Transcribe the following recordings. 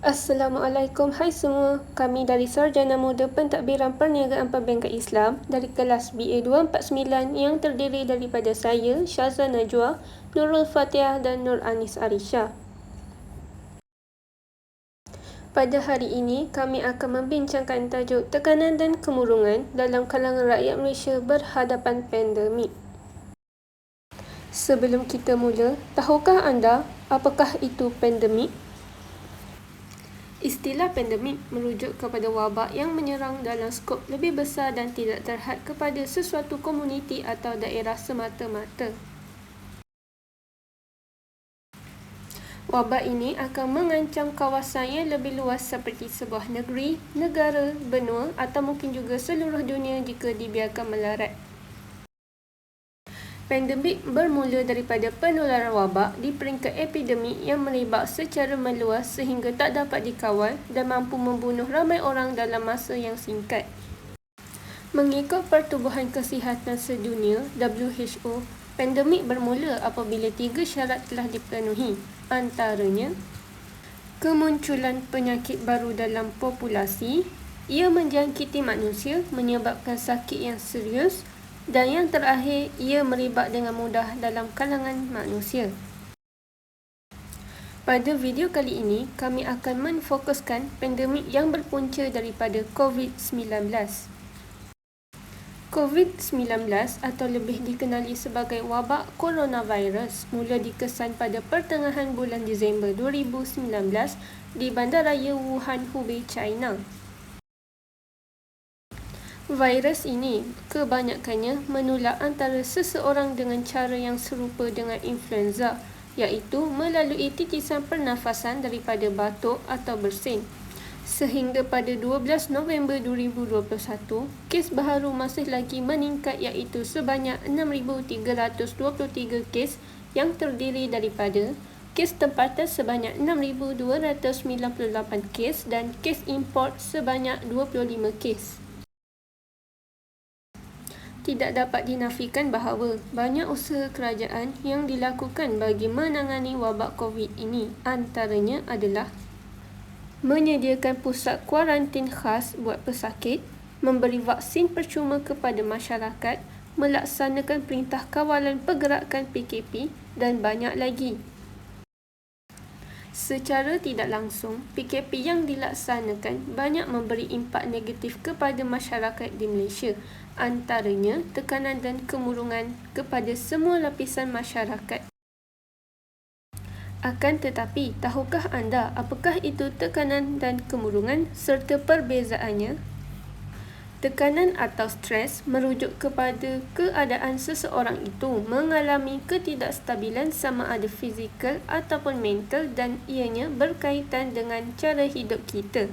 Assalamualaikum, hai semua. Kami dari Sarjana Muda Pentadbiran Perniagaan Perbankan Islam dari kelas BA249 yang terdiri daripada saya, Syazah Najwa, Nurul Fatihah dan Nur Anis Arisha. Pada hari ini, kami akan membincangkan tajuk tekanan dan kemurungan dalam kalangan rakyat Malaysia berhadapan pandemik. Sebelum kita mula, tahukah anda apakah itu pandemik? Istilah pandemik merujuk kepada wabak yang menyerang dalam skop lebih besar dan tidak terhad kepada sesuatu komuniti atau daerah semata-mata. Wabak ini akan mengancam kawasan yang lebih luas seperti sebuah negeri, negara, benua atau mungkin juga seluruh dunia jika dibiarkan melarat. Pandemik bermula daripada penularan wabak di peringkat epidemik yang merebak secara meluas sehingga tak dapat dikawal dan mampu membunuh ramai orang dalam masa yang singkat. Mengikut Pertubuhan Kesihatan Sedunia (WHO), pandemik bermula apabila 3 syarat telah dipenuhi, antaranya kemunculan penyakit baru dalam populasi, ia menjangkiti manusia menyebabkan sakit yang serius, dan yang terakhir, ia merebak dengan mudah dalam kalangan manusia. Pada video kali ini, kami akan menfokuskan pandemik yang berpunca daripada COVID-19. COVID-19 atau lebih dikenali sebagai wabak coronavirus mula dikesan pada pertengahan bulan Disember 2019 di Bandaraya Wuhan, Hubei, China. Virus ini kebanyakannya menular antara seseorang dengan cara yang serupa dengan influenza, iaitu melalui titisan pernafasan daripada batuk atau bersin. Sehingga pada 12 November 2021, kes baharu masih lagi meningkat iaitu sebanyak 6,323 kes yang terdiri daripada kes tempatan sebanyak 6,298 kes dan kes import sebanyak 25 kes. Tidak dapat dinafikan bahawa banyak usaha kerajaan yang dilakukan bagi menangani wabak COVID ini, antaranya adalah menyediakan pusat kuarantin khas buat pesakit, memberi vaksin percuma kepada masyarakat, melaksanakan perintah kawalan pergerakan PKP dan banyak lagi. Secara tidak langsung, PKP yang dilaksanakan banyak memberi impak negatif kepada masyarakat di Malaysia, antaranya tekanan dan kemurungan kepada semua lapisan masyarakat. Akan tetapi, tahukah anda apakah itu tekanan dan kemurungan serta perbezaannya? Tekanan atau stres merujuk kepada keadaan seseorang itu mengalami ketidakstabilan sama ada fizikal ataupun mental dan ianya berkaitan dengan cara hidup kita.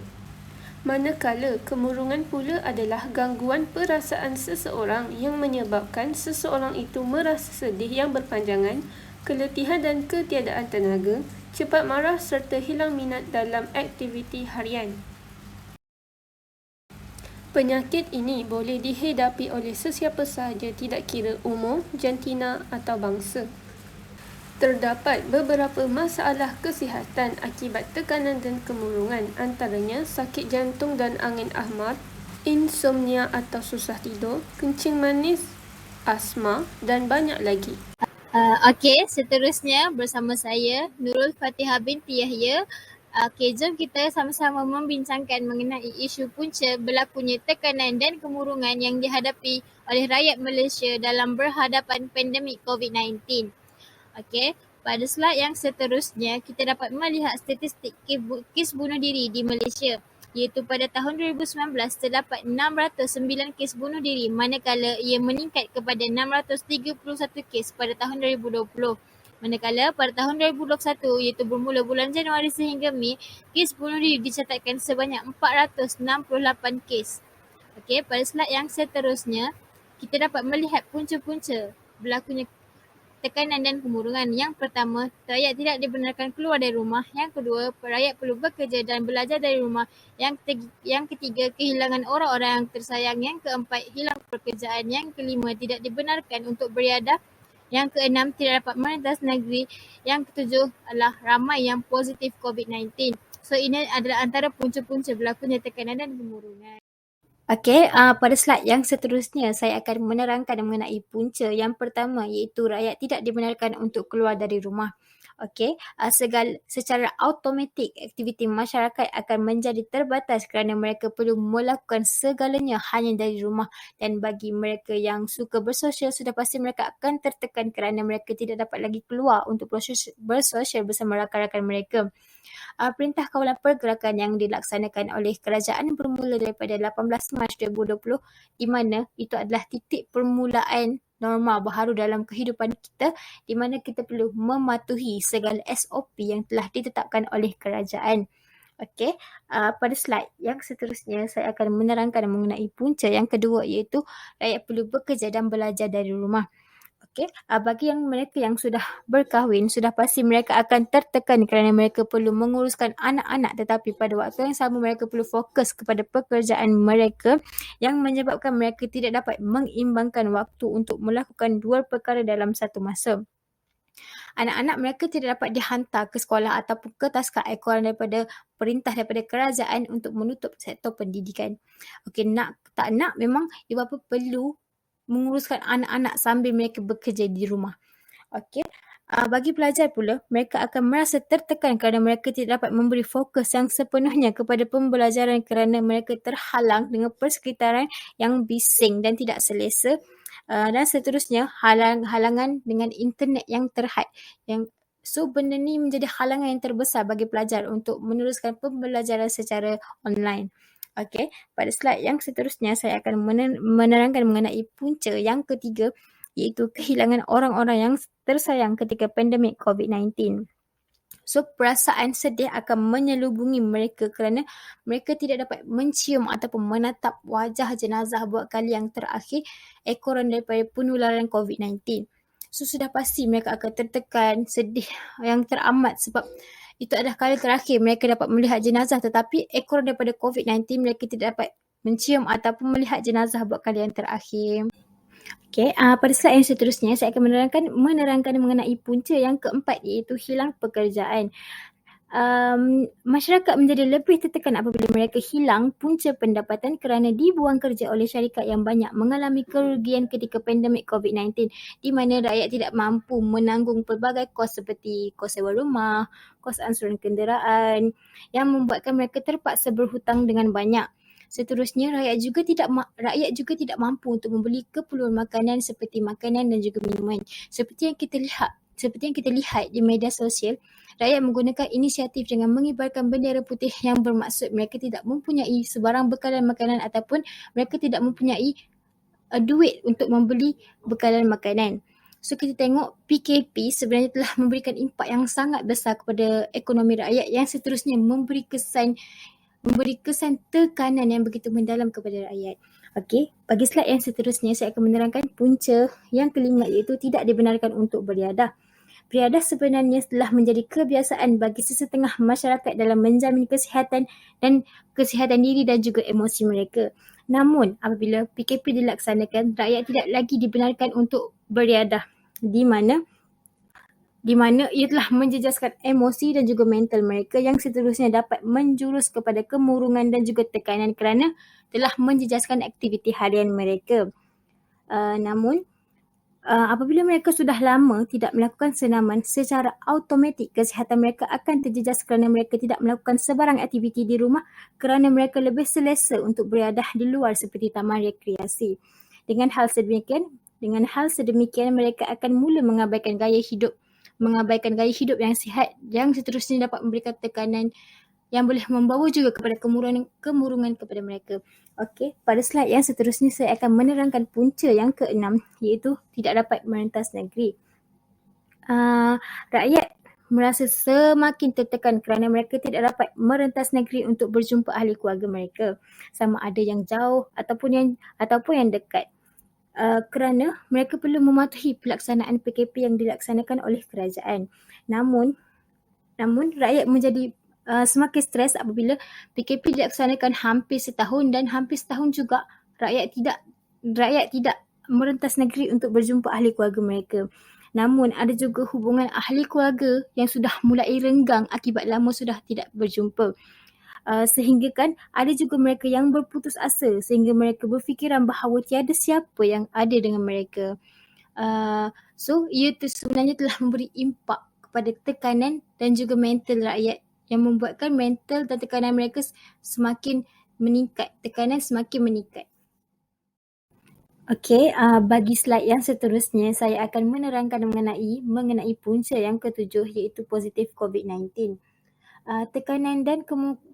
Manakala kemurungan pula adalah gangguan perasaan seseorang yang menyebabkan seseorang itu merasa sedih yang berpanjangan, keletihan dan ketiadaan tenaga, cepat marah serta hilang minat dalam aktiviti harian. Penyakit ini boleh dihidapi oleh sesiapa sahaja tidak kira umur, jantina atau bangsa. Terdapat beberapa masalah kesihatan akibat tekanan dan kemurungan, antaranya sakit jantung dan angin ahmad, insomnia atau susah tidur, kencing manis, asma dan banyak lagi. Okey, seterusnya bersama saya Nurul Fatihah binti Yahya. Jom kita sama-sama membincangkan mengenai isu punca berlakunya tekanan dan kemurungan yang dihadapi oleh rakyat Malaysia dalam berhadapan pandemik COVID-19. Okey, pada slide yang seterusnya kita dapat melihat statistik kes bunuh diri di Malaysia, iaitu pada tahun 2019 terdapat 609 kes bunuh diri manakala ia meningkat kepada 631 kes pada tahun 2020. Manakala pada tahun 2021 iaitu bermula bulan Januari sehingga Mei, kes bunuh diri dicatatkan sebanyak 468 kes. Okey, pada slide yang seterusnya kita dapat melihat punca-punca berlakunya tekanan dan kemurungan. Yang pertama, rakyat tidak dibenarkan keluar dari rumah. Yang kedua, rakyat perlu bekerja dan belajar dari rumah. Yang ketiga, kehilangan orang-orang yang tersayang. Yang keempat, hilang pekerjaan. Yang kelima, tidak dibenarkan untuk beriadah. Yang keenam, tidak dapat melintas negeri. Yang ketujuh adalah ramai yang positif COVID-19. So ini adalah antara punca-punca berlakunya tekanan dan kemurungan. Okey, pada slide yang seterusnya saya akan menerangkan mengenai punca yang pertama iaitu rakyat tidak dibenarkan untuk keluar dari rumah. Okey, secara automatik aktiviti masyarakat akan menjadi terbatas kerana mereka perlu melakukan segalanya hanya dari rumah, dan bagi mereka yang suka bersosial sudah pasti mereka akan tertekan kerana mereka tidak dapat lagi keluar untuk bersosial bersama rakan-rakan mereka. Perintah Kawalan Pergerakan yang dilaksanakan oleh kerajaan bermula daripada 18 Mac 2020, di mana itu adalah titik permulaan norma baharu dalam kehidupan kita, di mana kita perlu mematuhi segala SOP yang telah ditetapkan oleh kerajaan. Okey, pada slide yang seterusnya saya akan menerangkan mengenai punca yang kedua iaitu rakyat perlu bekerja dan belajar dari rumah. Okey, bagi mereka yang sudah berkahwin, sudah pasti mereka akan tertekan kerana mereka perlu menguruskan anak-anak, tetapi pada waktu yang sama mereka perlu fokus kepada pekerjaan mereka yang menyebabkan mereka tidak dapat mengimbangkan waktu untuk melakukan dua perkara dalam satu masa. Anak-anak mereka tidak dapat dihantar ke sekolah ataupun ke taska ekoran daripada perintah daripada kerajaan untuk menutup sektor pendidikan. Okey, nak tak nak memang ibu bapa perlu menguruskan anak-anak sambil mereka bekerja di rumah. Okey. Bagi pelajar pula, mereka akan merasa tertekan kerana mereka tidak dapat memberi fokus yang sepenuhnya kepada pembelajaran kerana mereka terhalang dengan persekitaran yang bising dan tidak selesa, dan seterusnya halangan dengan internet yang terhad. So benda ni menjadi halangan yang terbesar bagi pelajar untuk meneruskan pembelajaran secara online. Okey, pada slide yang seterusnya saya akan menerangkan mengenai punca yang ketiga iaitu kehilangan orang-orang yang tersayang ketika pandemik COVID-19. So perasaan sedih akan menyelubungi mereka kerana mereka tidak dapat mencium ataupun menatap wajah jenazah buat kali yang terakhir ekoran daripada penularan COVID-19. So sudah pasti mereka akan tertekan, sedih yang teramat sebab itu adalah kali terakhir mereka dapat melihat jenazah, tetapi ekoran daripada COVID-19 mereka tidak dapat mencium ataupun melihat jenazah buat kali yang terakhir. Okey, pada slide yang seterusnya saya akan menerangkan mengenai punca yang keempat iaitu hilang pekerjaan. Masyarakat menjadi lebih tertekan apabila mereka hilang punca pendapatan kerana dibuang kerja oleh syarikat yang banyak mengalami kerugian ketika pandemik COVID-19, di mana rakyat tidak mampu menanggung pelbagai kos seperti kos sewa rumah, kos ansuran kenderaan yang membuatkan mereka terpaksa berhutang dengan banyak. Seterusnya, rakyat juga tidak mampu untuk membeli keperluan makanan seperti makanan dan juga minuman. Seperti yang kita lihat di media sosial, rakyat menggunakan inisiatif dengan mengibarkan bendera putih yang bermaksud mereka tidak mempunyai sebarang bekalan makanan ataupun mereka tidak mempunyai duit untuk membeli bekalan makanan. So kita tengok PKP sebenarnya telah memberikan impak yang sangat besar kepada ekonomi rakyat yang seterusnya memberi kesan tekanan yang begitu mendalam kepada rakyat. Okey, bagi slide yang seterusnya saya akan menerangkan punca yang kelima iaitu tidak dibenarkan untuk beriadah. Beriadah sebenarnya telah menjadi kebiasaan bagi sesetengah masyarakat dalam menjamin kesihatan diri dan juga emosi mereka. Namun, apabila PKP dilaksanakan, rakyat tidak lagi dibenarkan untuk beriadah, di mana ia telah menjejaskan emosi dan juga mental mereka yang seterusnya dapat menjurus kepada kemurungan dan juga tekanan kerana telah menjejaskan aktiviti harian mereka. Namun, apabila mereka sudah lama tidak melakukan senaman, secara automatik kesihatan mereka akan terjejas kerana mereka tidak melakukan sebarang aktiviti di rumah kerana mereka lebih selesa untuk beriadah di luar seperti taman rekreasi. Dengan hal sedemikian mereka akan mula mengabaikan gaya hidup yang sihat yang seterusnya dapat memberikan tekanan yang boleh membawa juga kepada kemurungan kepada mereka. Okey, pada slide yang seterusnya saya akan menerangkan punca yang keenam iaitu tidak dapat merentas negeri. Rakyat merasa semakin tertekan kerana mereka tidak dapat merentas negeri untuk berjumpa ahli keluarga mereka, sama ada yang jauh ataupun yang dekat. Kerana mereka perlu mematuhi pelaksanaan PKP yang dilaksanakan oleh kerajaan. Namun rakyat menjadi semakin stres apabila PKP dilaksanakan hampir setahun dan hampir setahun juga rakyat tidak merentas negeri untuk berjumpa ahli keluarga mereka. Namun ada juga hubungan ahli keluarga yang sudah mulai renggang akibat lama sudah tidak berjumpa. Sehingga kan ada juga mereka yang berputus asa sehingga mereka berfikiran bahawa tiada siapa yang ada dengan mereka. So ia sebenarnya telah memberi impak kepada tekanan dan juga mental rakyat yang membuatkan mental dan tekanan mereka semakin meningkat, tekanan semakin meningkat. Okey, bagi slide yang seterusnya saya akan menerangkan mengenai punca yang ketujuh iaitu positif COVID-19. Tekanan dan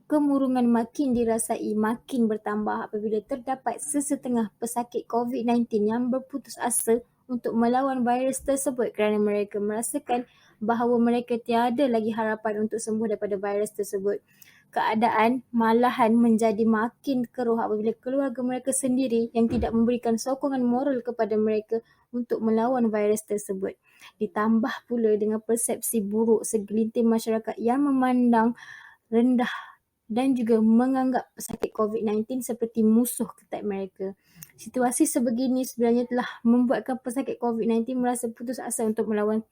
kemurungan makin dirasai makin bertambah apabila terdapat sesetengah pesakit COVID-19 yang berputus asa untuk melawan virus tersebut kerana mereka merasakan bahawa mereka tiada lagi harapan untuk sembuh daripada virus tersebut. Keadaan malahan menjadi makin keruh apabila keluarga mereka sendiri yang tidak memberikan sokongan moral kepada mereka untuk melawan virus tersebut. Ditambah pula dengan persepsi buruk segelintir masyarakat yang memandang rendah dan juga menganggap pesakit COVID-19 seperti musuh ketat mereka. Situasi sebegini sebenarnya telah membuatkan pesakit COVID-19 merasa putus asa untuk melawan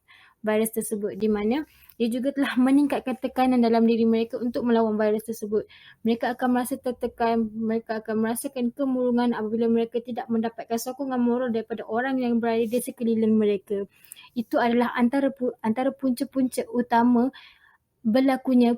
virus tersebut, di mana dia juga telah meningkatkan tekanan dalam diri mereka untuk melawan virus tersebut. Mereka akan merasa tertekan, mereka akan merasakan kemurungan apabila mereka tidak mendapatkan sokongan moral daripada orang yang berada di sekeliling mereka. Itu adalah antara punca-punca utama berlakunya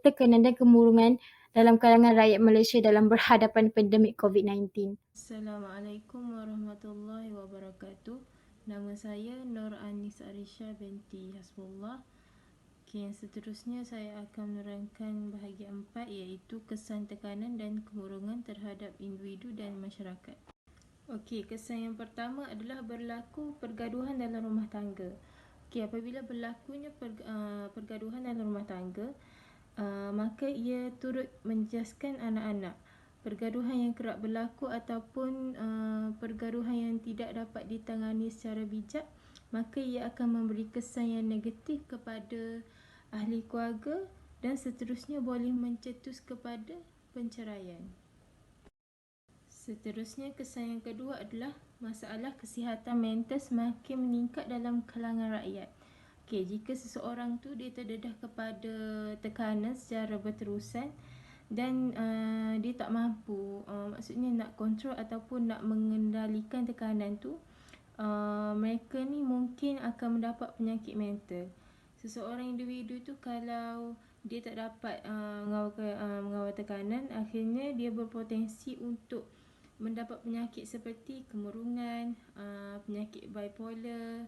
tekanan dan kemurungan dalam kalangan rakyat Malaysia dalam berhadapan pandemik COVID-19. Assalamualaikum warahmatullahi wabarakatuh. Nama saya Nur Anis Arisha binti Hasbullah. Yang seterusnya saya akan menerangkan bahagian 4 iaitu kesan tekanan dan kemurungan terhadap individu dan masyarakat. Okey, kesan yang pertama adalah berlaku pergaduhan dalam rumah tangga. Okey, apabila berlakunya pergaduhan dalam rumah tangga, maka ia turut menjejaskan anak-anak. Pergaduhan yang kerap berlaku ataupun pergaduhan yang tidak dapat ditangani secara bijak, maka ia akan memberi kesan yang negatif kepada ahli keluarga dan seterusnya boleh mencetus kepada penceraian. Seterusnya, kesan yang kedua adalah masalah kesihatan mental semakin meningkat dalam kalangan rakyat. Okey, jika seseorang tu dia terdedah kepada tekanan secara berterusan dan dia tak mampu, maksudnya nak kontrol ataupun nak mengendalikan tekanan tu, mereka ni mungkin akan mendapat penyakit mental. Seseorang individu tu kalau dia tak dapat mengawal tekanan, akhirnya dia berpotensi untuk mendapat penyakit seperti kemurungan, penyakit bipolar,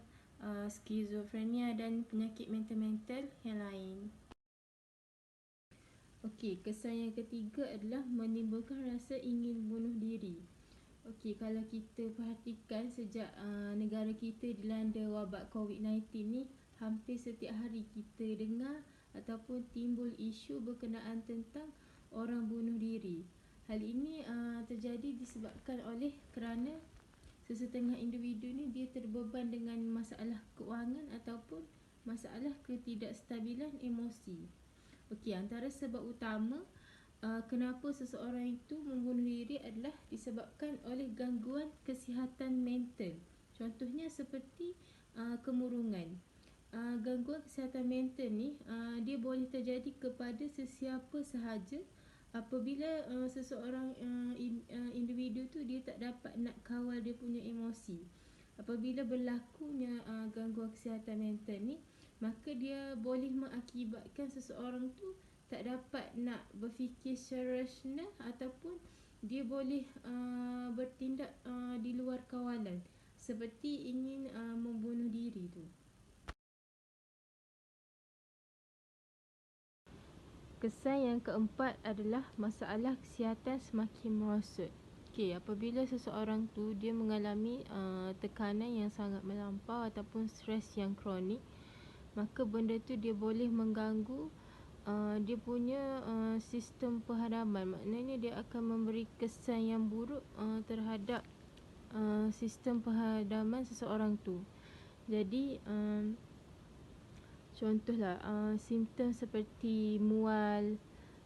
skizofrenia dan penyakit mental-mental yang lain. Okey, kesan yang ketiga adalah menimbulkan rasa ingin bunuh diri. Okey, kalau kita perhatikan sejak negara kita dilanda wabak COVID-19 ni, hampir setiap hari kita dengar ataupun timbul isu berkenaan tentang orang bunuh diri. Hal ini terjadi disebabkan oleh kerana sesetengah individu ni dia terbeban dengan masalah keuangan ataupun masalah ketidakstabilan emosi. Okey, antara sebab utama kenapa seseorang itu membunuh diri adalah disebabkan oleh gangguan kesihatan mental. Contohnya seperti kemurungan. Gangguan kesihatan mental ni dia boleh terjadi kepada sesiapa sahaja apabila seseorang individu tu dia tak dapat nak kawal dia punya emosi. Apabila berlakunya gangguan kesihatan mental ni, maka dia boleh mengakibatkan seseorang tu tak dapat nak berfikir secara rasional ataupun dia boleh bertindak di luar kawalan seperti ingin membunuh diri tu. Kesan yang keempat adalah masalah kesihatan semakin merosot. Okey, apabila seseorang tu dia mengalami tekanan yang sangat melampau ataupun stres yang kronik, maka benda tu dia boleh mengganggu dia punya sistem penghadaman. Maknanya dia akan memberi kesan yang buruk terhadap sistem penghadaman seseorang tu. Jadi contohlah simptom seperti mual,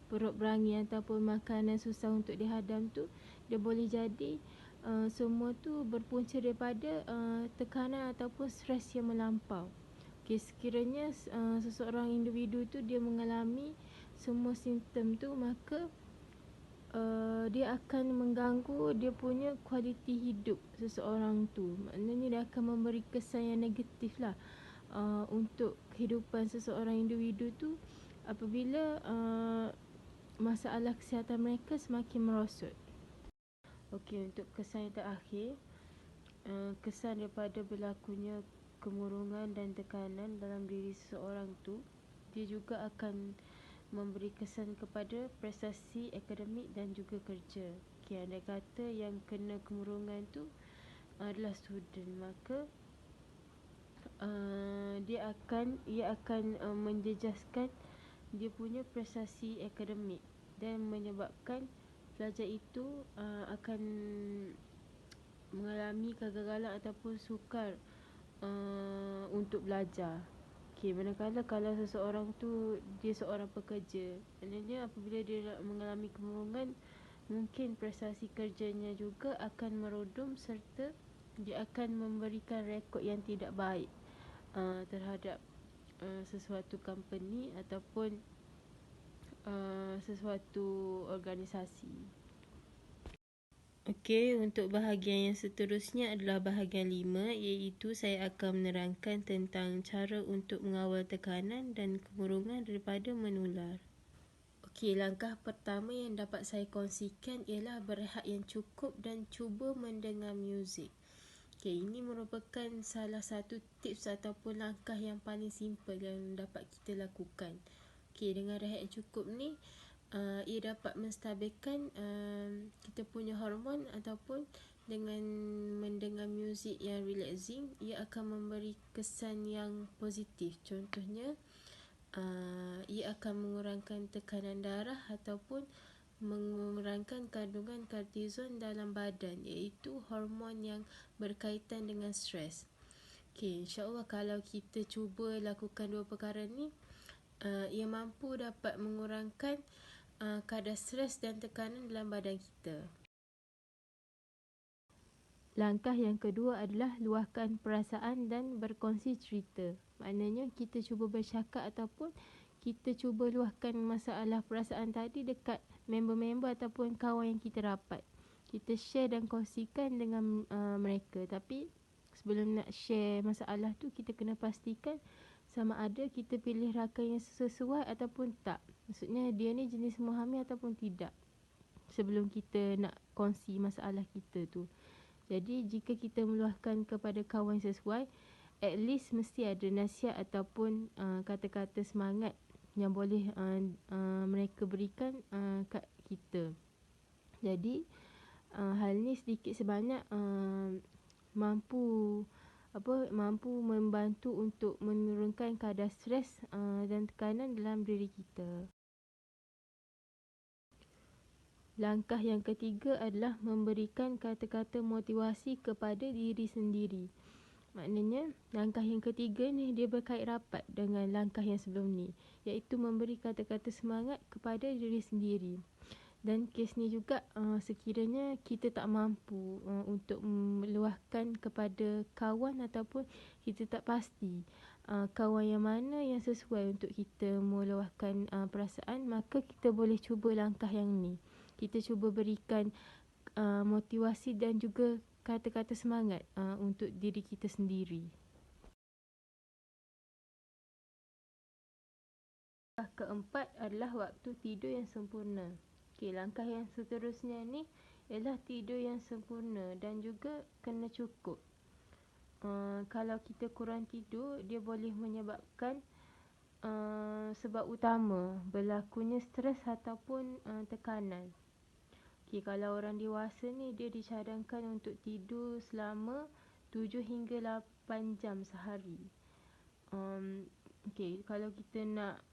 perut berangi ataupun makanan susah untuk dihadam tu, dia boleh jadi semua tu berpunca daripada tekanan ataupun stres yang melampau. Okay, sekiranya seseorang individu tu dia mengalami semua simptom tu, maka dia akan mengganggu dia punya kualiti hidup seseorang tu. Maknanya dia akan memberi kesan yang negatif lah untuk kehidupan seseorang individu tu apabila masalah kesihatan mereka semakin merosot. Okey, untuk kesan yang terakhir, kesan daripada berlakunya kemurungan dan tekanan dalam diri seseorang tu, dia juga akan memberi kesan kepada prestasi akademik dan juga kerja. Okey, andai kata yang kena kemurungan tu adalah student, maka ia akan menjejaskan dia punya prestasi akademik dan menyebabkan pelajar itu akan mengalami kegagalan ataupun sukar untuk belajar. Okey, manakala kalau seseorang tu dia seorang pekerja, maknanya apabila dia mengalami kemurungan, mungkin prestasi kerjanya juga akan merodom serta dia akan memberikan rekod yang tidak baik terhadap sesuatu company ataupun sesuatu organisasi. Okey, untuk bahagian yang seterusnya adalah bahagian 5, iaitu saya akan menerangkan tentang cara untuk mengawal tekanan dan kemurungan daripada menular. Okey, langkah pertama yang dapat saya kongsikan ialah berehat yang cukup dan cuba mendengar muzik. Okey, ini merupakan salah satu tips ataupun langkah yang paling simple yang dapat kita lakukan. Okey, dengan rehat yang cukup ni, ia dapat menstabilkan kita punya hormon, ataupun dengan mendengar muzik yang relaxing, ia akan memberi kesan yang positif. Contohnya, ia akan mengurangkan tekanan darah ataupun mengurangkan kandungan kortizol dalam badan, iaitu hormon yang berkaitan dengan stres. Okey, insyaAllah kalau kita cuba lakukan dua perkara ni, ia mampu dapat mengurangkan kadar stres dan tekanan dalam badan kita. Langkah yang kedua adalah luahkan perasaan dan berkongsi cerita. Maknanya kita cuba bercakap ataupun kita cuba luahkan masalah perasaan tadi dekat member-member ataupun kawan yang kita rapat. Kita share dan kongsikan dengan mereka. Tapi sebelum nak share masalah tu, kita kena pastikan sama ada kita pilih rakan yang sesuai ataupun tak. Maksudnya dia ni jenis memahami ataupun tidak, sebelum kita nak kongsi masalah kita tu. Jadi jika kita meluahkan kepada kawan sesuai, at least mesti ada nasihat ataupun kata-kata semangat yang boleh mereka berikan kat kita. Jadi hal ni sedikit sebanyak mampu membantu untuk menurunkan kadar stres dan tekanan dalam diri kita. Langkah yang ketiga adalah memberikan kata-kata motivasi kepada diri sendiri. Maknanya langkah yang ketiga ni dia berkait rapat dengan langkah yang sebelum ni, iaitu memberi kata-kata semangat kepada diri sendiri. Dan kes ni juga sekiranya kita tak mampu untuk meluahkan kepada kawan ataupun kita tak pasti kawan yang mana yang sesuai untuk kita meluahkan perasaan, maka kita boleh cuba langkah yang ni. Kita cuba berikan motivasi dan juga kata-kata semangat untuk diri kita sendiri. Langkah keempat adalah waktu tidur yang sempurna. Okey, langkah yang seterusnya ni ialah tidur yang sempurna dan juga kena cukup. Kalau kita kurang tidur, dia boleh menyebabkan sebab utama berlakunya stres ataupun tekanan. Okey, kalau orang dewasa ni dia dicadangkan untuk tidur selama 7 hingga 8 jam sehari. Okey, kalau kita nak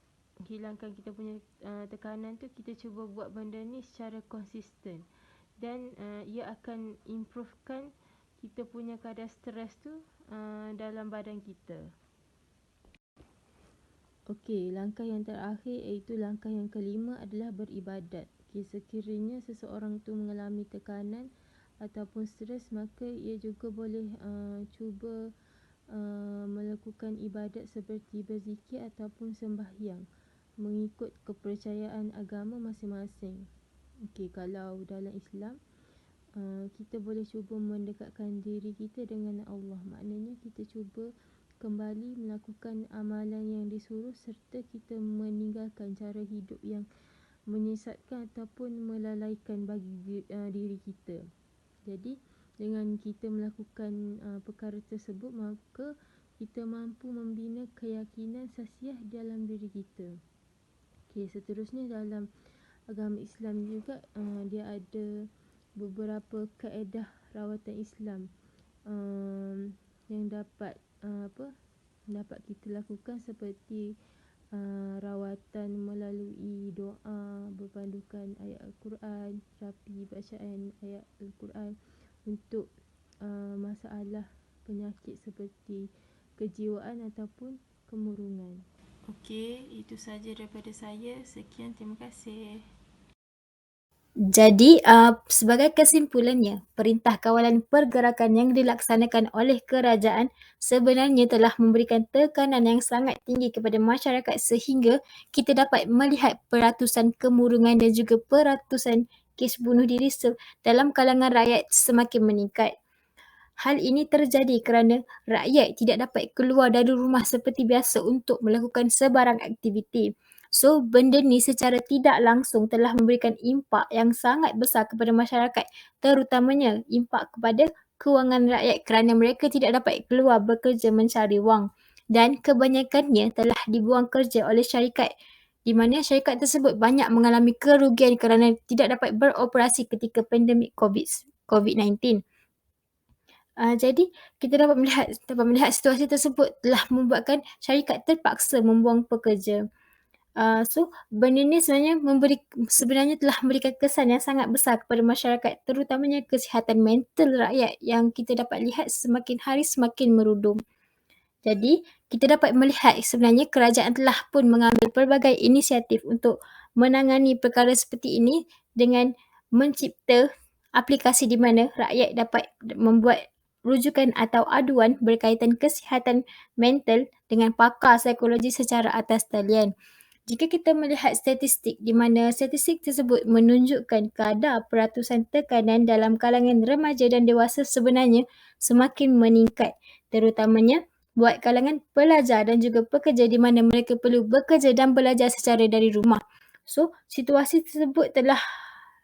hilangkan kita punya tekanan tu, kita cuba buat benda ni secara konsisten dan ia akan improvekan kita punya kadar stres tu dalam badan kita. Okey, langkah yang terakhir iaitu langkah yang kelima adalah beribadat. Sekiranya seseorang tu mengalami tekanan ataupun stres, maka ia juga boleh cuba melakukan ibadat seperti berzikir ataupun sembahyang mengikut kepercayaan agama masing-masing. Okey, kalau dalam Islam kita boleh cuba mendekatkan diri kita dengan Allah. Maknanya kita cuba kembali melakukan amalan yang disuruh serta kita meninggalkan cara hidup yang menyesatkan ataupun melalaikan bagi diri kita. Jadi dengan kita melakukan perkara tersebut, maka kita mampu membina keyakinan sasiah dalam diri kita. Okey, seterusnya dalam agama Islam juga dia ada beberapa kaedah rawatan Islam yang dapat dapat kita lakukan, seperti rawatan melalui doa, berpandukan ayat Al-Quran, rapi bacaan ayat Al-Quran untuk masalah penyakit seperti kejiwaan ataupun kemurungan. Okey, itu saja daripada saya. Sekian, terima kasih. Jadi, sebagai kesimpulannya, perintah kawalan pergerakan yang dilaksanakan oleh kerajaan sebenarnya telah memberikan tekanan yang sangat tinggi kepada masyarakat sehingga kita dapat melihat peratusan kemurungan dan juga peratusan kes bunuh diri dalam kalangan rakyat semakin meningkat. Hal ini terjadi kerana rakyat tidak dapat keluar dari rumah seperti biasa untuk melakukan sebarang aktiviti. So, benda ni secara tidak langsung telah memberikan impak yang sangat besar kepada masyarakat, terutamanya impak kepada kewangan rakyat kerana mereka tidak dapat keluar bekerja mencari wang. Dan kebanyakannya telah dibuang kerja oleh syarikat, di mana syarikat tersebut banyak mengalami kerugian kerana tidak dapat beroperasi ketika pandemik COVID-19. Jadi kita dapat melihat situasi tersebut telah membuatkan syarikat terpaksa membuang pekerja. So benda ni sebenarnya telah memberikan kesan yang sangat besar kepada masyarakat, terutamanya kesihatan mental rakyat yang kita dapat lihat semakin hari semakin merudum. Jadi kita dapat melihat sebenarnya kerajaan telah pun mengambil pelbagai inisiatif untuk menangani perkara seperti ini dengan mencipta aplikasi di mana rakyat dapat membuat rujukan atau aduan berkaitan kesihatan mental dengan pakar psikologi secara atas talian. Jika kita melihat statistik di mana statistik tersebut menunjukkan kadar peratusan tekanan dalam kalangan remaja dan dewasa sebenarnya semakin meningkat, terutamanya buat kalangan pelajar dan juga pekerja di mana mereka perlu bekerja dan belajar secara dari rumah. So, situasi tersebut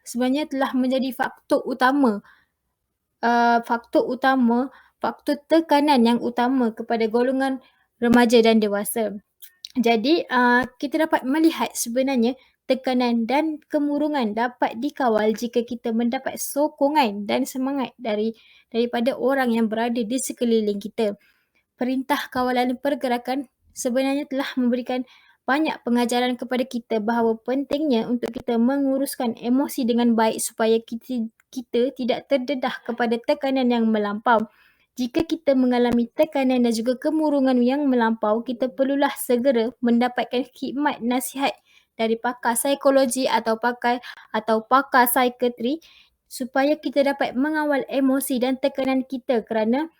sebenarnya telah menjadi faktor tekanan yang utama kepada golongan remaja dan dewasa. Jadi, kita dapat melihat sebenarnya tekanan dan kemurungan dapat dikawal jika kita mendapat sokongan dan semangat daripada orang yang berada di sekeliling kita. Perintah kawalan pergerakan sebenarnya telah memberikan banyak pengajaran kepada kita bahawa pentingnya untuk kita menguruskan emosi dengan baik supaya kita tidak terdedah kepada tekanan yang melampau. Jika kita mengalami tekanan dan juga kemurungan yang melampau, kita perlulah segera mendapatkan khidmat nasihat dari pakar psikologi atau pakar psikiatri supaya kita dapat mengawal emosi dan tekanan kita kerana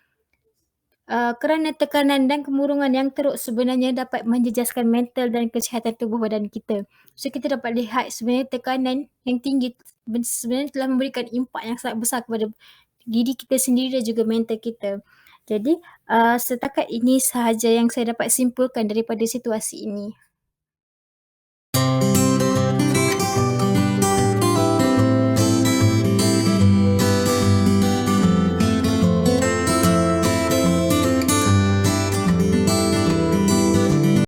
tekanan dan kemurungan yang teruk sebenarnya dapat menjejaskan mental dan kesihatan tubuh badan kita. So kita dapat lihat sebenarnya tekanan yang tinggi sebenarnya telah memberikan impak yang sangat besar kepada diri kita sendiri dan juga mental kita. Jadi setakat ini sahaja yang saya dapat simpulkan daripada situasi ini.